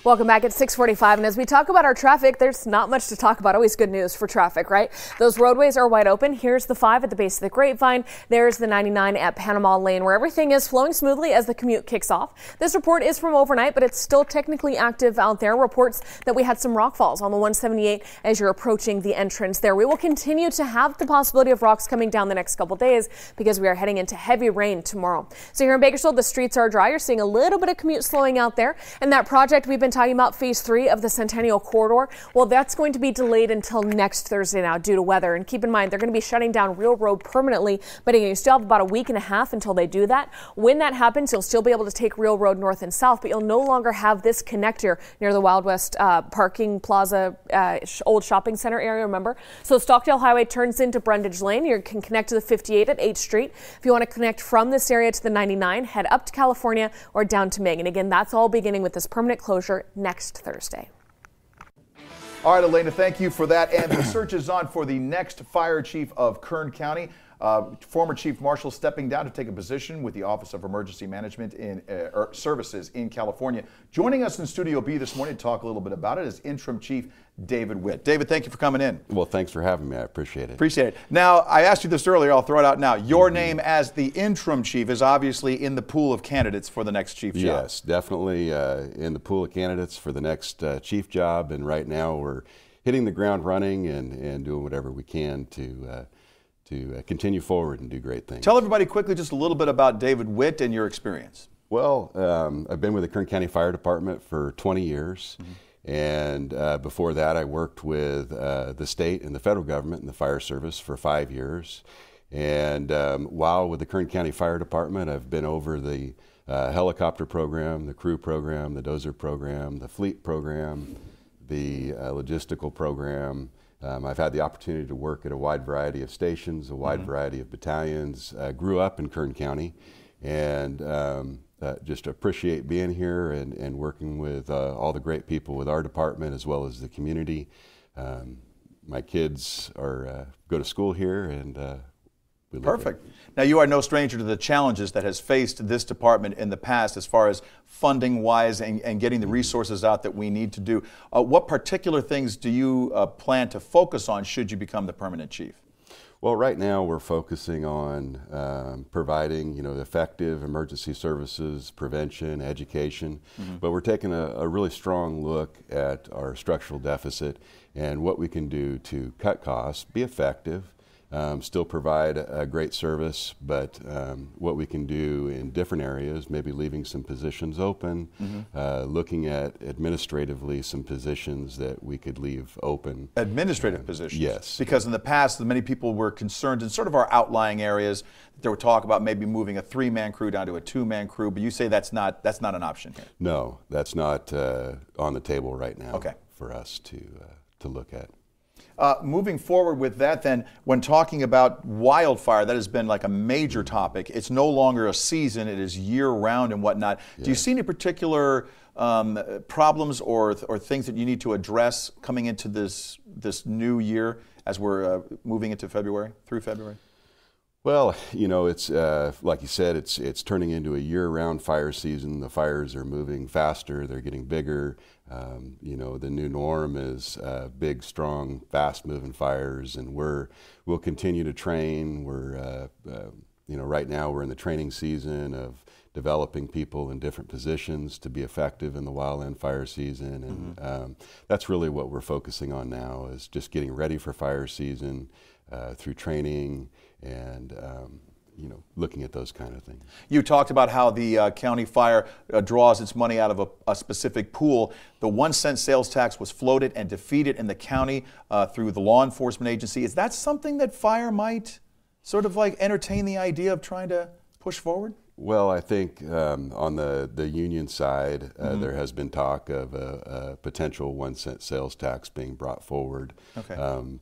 Welcome back at 6:45, and as we talk about our traffic, there's not much to talk about. Always good news for traffic, right? Those roadways are wide open. Here's the 5 at the base of the Grapevine. There's the 99 at Panama Lane, where everything is flowing smoothly as the commute kicks off. This report is from overnight, but it's still technically active out there. Reports that we had some rock falls on the 178 as you're approaching the entrance there. We will continue to have the possibility of rocks coming down the next couple days because we are heading into heavy rain tomorrow. So here in Bakersfield, the streets are dry. You're seeing a little bit of commute slowing out there, and that project we've been talking about, phase 3 of the Centennial Corridor, well, that's going to be delayed until next Thursday now due to weather. And keep in mind, they're going to be shutting down Real Road permanently, but again, you still have about a week and a half until they do that. When that happens, you'll still be able to take Real Road north and south, but you'll no longer have this connector near the Wild West parking plaza, old shopping center area, remember? So Stockdale Highway turns into Brundage Lane. You can connect to the 58 at 8th Street. If you want to connect from this area to the 99, head up to California or down to Mig. And again, that's all beginning with this permanent closure next Thursday. All right, Elena, thank you for that. And the search is on for the next fire chief of Kern County. Former Chief Marshal stepping down to take a position with the Office of Emergency Management in Services in California. Joining us in Studio B this morning to talk a little bit about it is Interim Chief David Witt. David, thank you for coming in. Well, thanks for having me. I appreciate it. Appreciate it. Now, I asked you this earlier. I'll throw it out now. Your name as the interim chief is obviously in the pool of candidates for the next chief job. Yes, definitely in the pool of candidates for the next chief job. And right now we're hitting the ground running and doing whatever we can to continue forward and do great things. Tell everybody quickly just a little bit about David Witt and your experience. Well, I've been with the Kern County Fire Department for 20 years. Mm-hmm. And before that, I worked with the state and the federal government and the fire service for 5 years. And while with the Kern County Fire Department, I've been over the helicopter program, the crew program, the dozer program, the fleet program, the logistical program. I've had the opportunity to work at a wide variety of stations, a wide variety of battalions. Grew up in Kern County, and just appreciate being here and working with all the great people with our department as well as the community. My kids are go to school here, and we live Perfect. here. Now, you are no stranger to the challenges that has faced this department in the past as far as funding-wise and getting the resources out that we need to do. What particular things do you plan to focus on should you become the permanent chief? Well, right now we're focusing on providing, effective emergency services, prevention, education, but we're taking a really strong look at our structural deficit and what we can do to cut costs, be effective, still provide a great service, but what we can do in different areas, maybe leaving some positions open, looking at administratively some positions that we could leave open. Administrative positions? Yes. Because in the past, many people were concerned in sort of our outlying areas. There were talk about maybe moving a 3-man crew down to a 2-man crew, but you say that's not an option here. No, that's not on the table right now for us to look at. Moving forward with that then, when talking about wildfire, that has been like a major topic. It's no longer a season, it is year-round and whatnot. Yeah. Do you see any particular problems or things that you need to address coming into this new year as we're moving into February, through February? Well, it's like you said, it's turning into a year-round fire season. The fires are moving faster, they're getting bigger. The new norm is big, strong, fast-moving fires, and we'll continue to train. We're, right now we're in the training season of developing people in different positions to be effective in the wildland fire season, and that's really what we're focusing on now, is just getting ready for fire season through training and looking at those kind of things. You talked about how the county fire draws its money out of a specific pool. The 1-cent sales tax was floated and defeated in the county through the law enforcement agency. Is that something that fire might sort of like entertain the idea of trying to push forward? Well, I think on the union side, there has been talk of a potential 1-cent sales tax being brought forward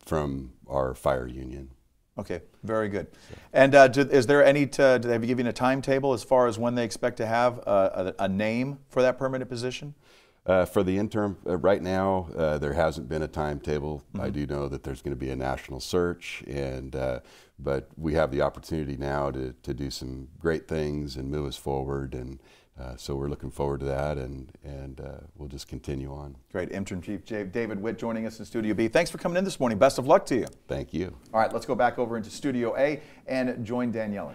from our fire union. Okay, very good. And is there any, do they have given a timetable as far as when they expect to have a name for that permanent position? For the interim, right now, there hasn't been a timetable. I do know that there's going to be a national search, but we have the opportunity now to do some great things and move us forward, and so we're looking forward to that, and we'll just continue on. Great. Interim Chief David Witt joining us in Studio B. Thanks for coming in this morning. Best of luck to you. Thank you. All right, let's go back over into Studio A and join Daniela.